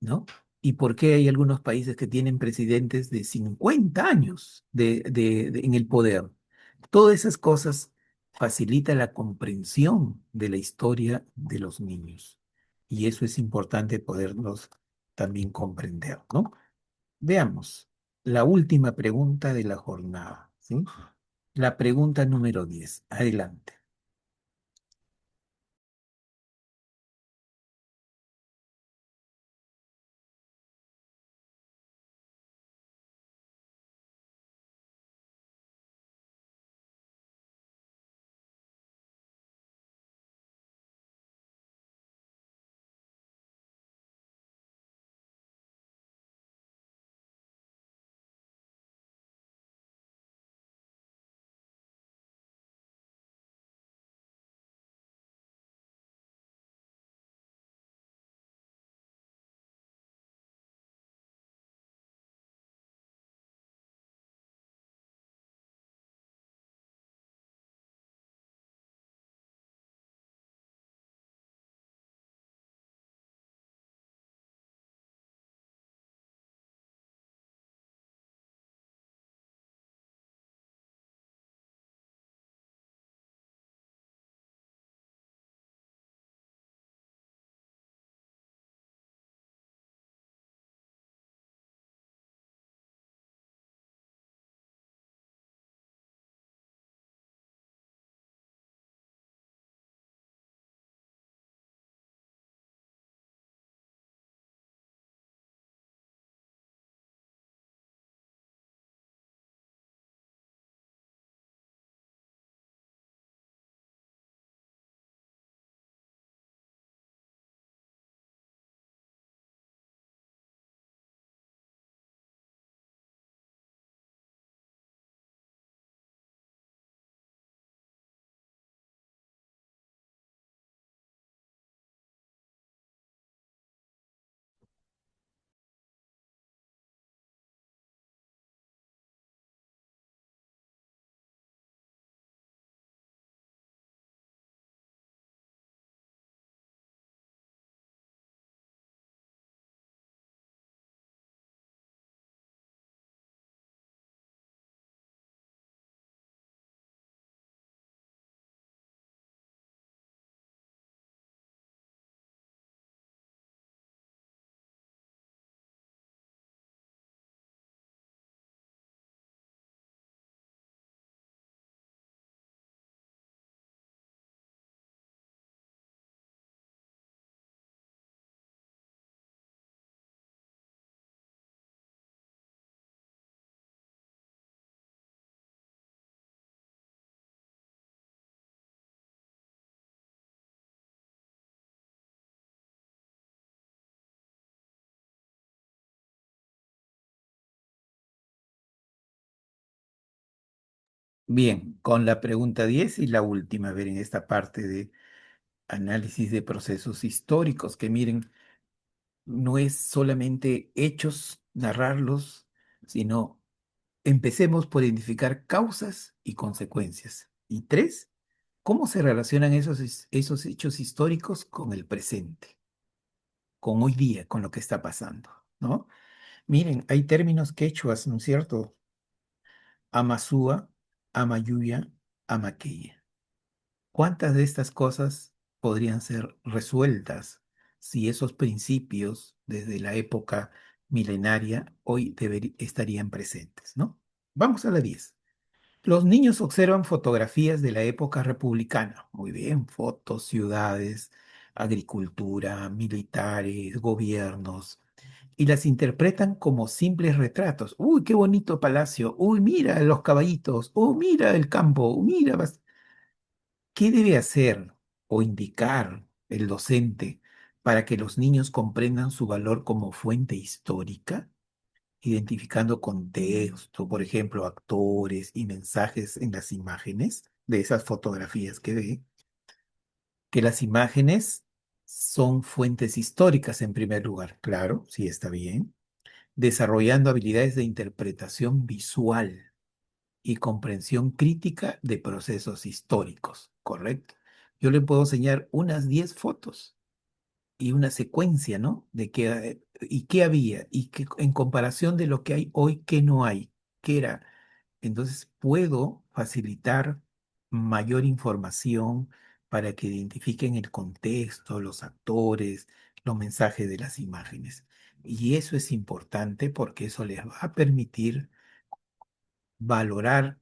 ¿No? ¿Y por qué hay algunos países que tienen presidentes de 50 años en el poder? Todas esas cosas facilitan la comprensión de la historia de los niños. Y eso es importante poderlos también comprender, ¿no? Veamos la última pregunta de la jornada, ¿sí? La pregunta número 10. Adelante. Bien, con la pregunta 10 y la última, a ver, en esta parte de análisis de procesos históricos, que miren, no es solamente hechos, narrarlos, sino empecemos por identificar causas y consecuencias. Y tres, ¿cómo se relacionan esos hechos históricos con el presente, con hoy día, con lo que está pasando, ¿no? Miren, hay términos quechuas, ¿no es cierto? Amazúa, Amayuya, Amaqueya. ¿Cuántas de estas cosas podrían ser resueltas si esos principios desde la época milenaria hoy estarían presentes, ¿no? Vamos a la 10. Los niños observan fotografías de la época republicana. Muy bien, fotos, ciudades, agricultura, militares, gobiernos, y las interpretan como simples retratos. Uy, qué bonito palacio. Uy, mira los caballitos. Uy, mira el campo. Mira. ¿Qué debe hacer o indicar el docente para que los niños comprendan su valor como fuente histórica? Identificando contexto, por ejemplo, actores y mensajes en las imágenes de esas fotografías que ve, que las imágenes son fuentes históricas en primer lugar. Claro, sí está bien. Desarrollando habilidades de interpretación visual y comprensión crítica de procesos históricos, ¿correcto? Yo le puedo enseñar unas 10 fotos y una secuencia, ¿no? De qué y qué había y que en comparación de lo que hay hoy, qué no hay, qué era. Entonces puedo facilitar mayor información para que identifiquen el contexto, los actores, los mensajes de las imágenes. Y eso es importante porque eso les va a permitir valorar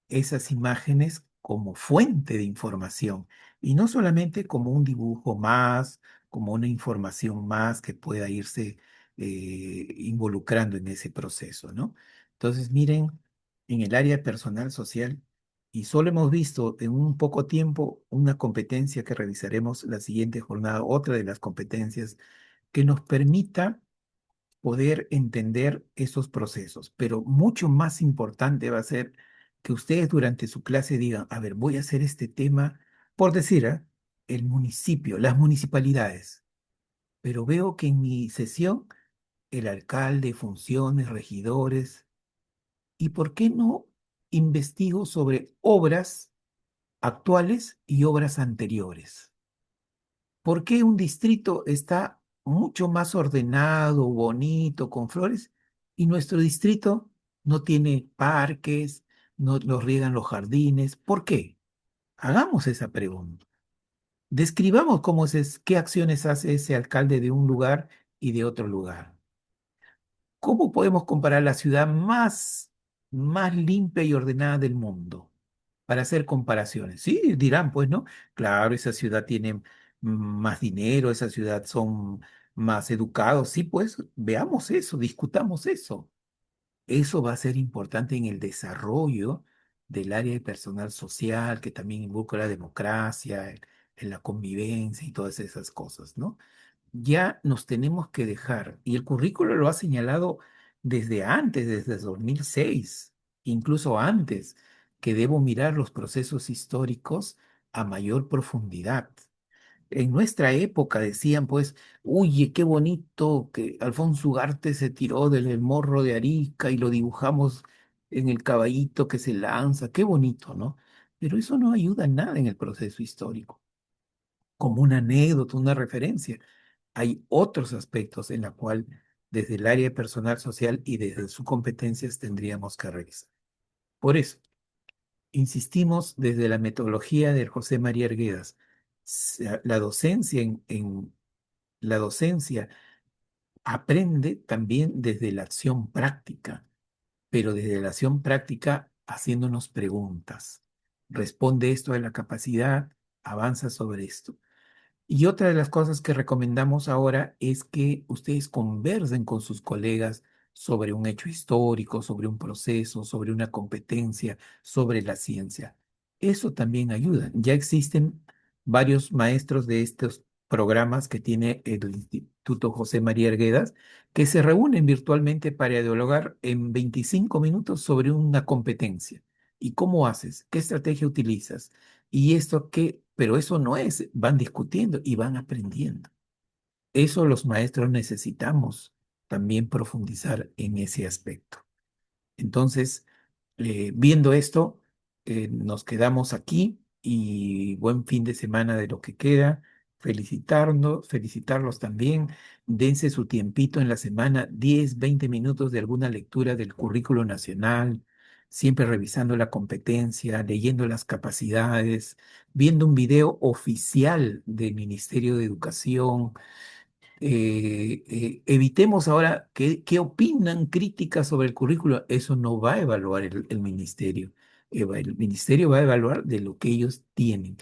esas imágenes como fuente de información y no solamente como un dibujo más, como una información más que pueda irse involucrando en ese proceso, ¿no? Entonces, miren, en el área personal social, y solo hemos visto en un poco tiempo una competencia que revisaremos la siguiente jornada, otra de las competencias que nos permita poder entender esos procesos. Pero mucho más importante va a ser que ustedes durante su clase digan, a ver, voy a hacer este tema, por decir, el municipio, las municipalidades. Pero veo que en mi sesión el alcalde, funciones, regidores, ¿y por qué no investigo sobre obras actuales y obras anteriores? ¿Por qué un distrito está mucho más ordenado, bonito, con flores, y nuestro distrito no tiene parques, no los riegan los jardines? ¿Por qué? Hagamos esa pregunta. Describamos qué acciones hace ese alcalde de un lugar y de otro lugar. ¿Cómo podemos comparar la ciudad más limpia y ordenada del mundo para hacer comparaciones? Sí, dirán, pues, ¿no? Claro, esa ciudad tiene más dinero, esa ciudad son más educados. Sí, pues, veamos eso, discutamos eso. Eso va a ser importante en el desarrollo del área de personal social, que también involucra la democracia, en la convivencia y todas esas cosas, ¿no? Ya nos tenemos que dejar, y el currículo lo ha señalado desde antes, desde 2006, incluso antes, que debo mirar los procesos históricos a mayor profundidad. En nuestra época decían, pues, oye, qué bonito que Alfonso Ugarte se tiró del morro de Arica y lo dibujamos en el caballito que se lanza, qué bonito, ¿no? Pero eso no ayuda en nada en el proceso histórico, como una anécdota, una referencia. Hay otros aspectos en la cual desde el área de personal social y desde sus competencias tendríamos que revisar. Por eso, insistimos desde la metodología de José María Arguedas. La docencia la docencia aprende también desde la acción práctica, pero desde la acción práctica haciéndonos preguntas. Responde esto de la capacidad, avanza sobre esto. Y otra de las cosas que recomendamos ahora es que ustedes conversen con sus colegas sobre un hecho histórico, sobre un proceso, sobre una competencia, sobre la ciencia. Eso también ayuda. Ya existen varios maestros de estos programas que tiene el Instituto José María Arguedas que se reúnen virtualmente para dialogar en 25 minutos sobre una competencia. ¿Y cómo haces? ¿Qué estrategia utilizas? ¿Y esto qué? Pero eso no es, van discutiendo y van aprendiendo. Eso los maestros necesitamos también profundizar en ese aspecto. Entonces, viendo esto, nos quedamos aquí y buen fin de semana de lo que queda. Felicitarlos también. Dense su tiempito en la semana, 10, 20 minutos de alguna lectura del currículo nacional, siempre revisando la competencia, leyendo las capacidades, viendo un video oficial del Ministerio de Educación. Evitemos ahora qué opinan críticas sobre el currículo. Eso no va a evaluar el ministerio. El ministerio va a evaluar de lo que ellos tienen.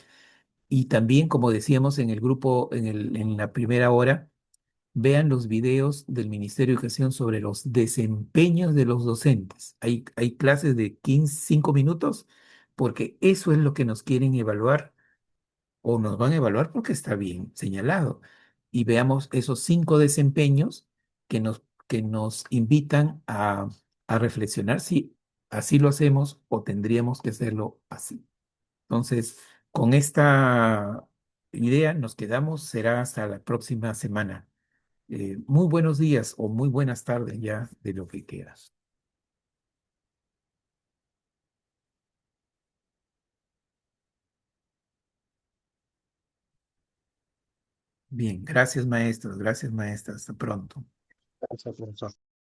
Y también, como decíamos en el grupo, en la primera hora, vean los videos del Ministerio de Educación sobre los desempeños de los docentes. Hay clases de 15 5 minutos, porque eso es lo que nos quieren evaluar o nos van a evaluar porque está bien señalado. Y veamos esos 5 desempeños que nos invitan a reflexionar si así lo hacemos o tendríamos que hacerlo así. Entonces, con esta idea nos quedamos, será hasta la próxima semana. Muy buenos días o muy buenas tardes ya de lo que quieras. Bien, gracias maestros, hasta pronto. Gracias, profesor.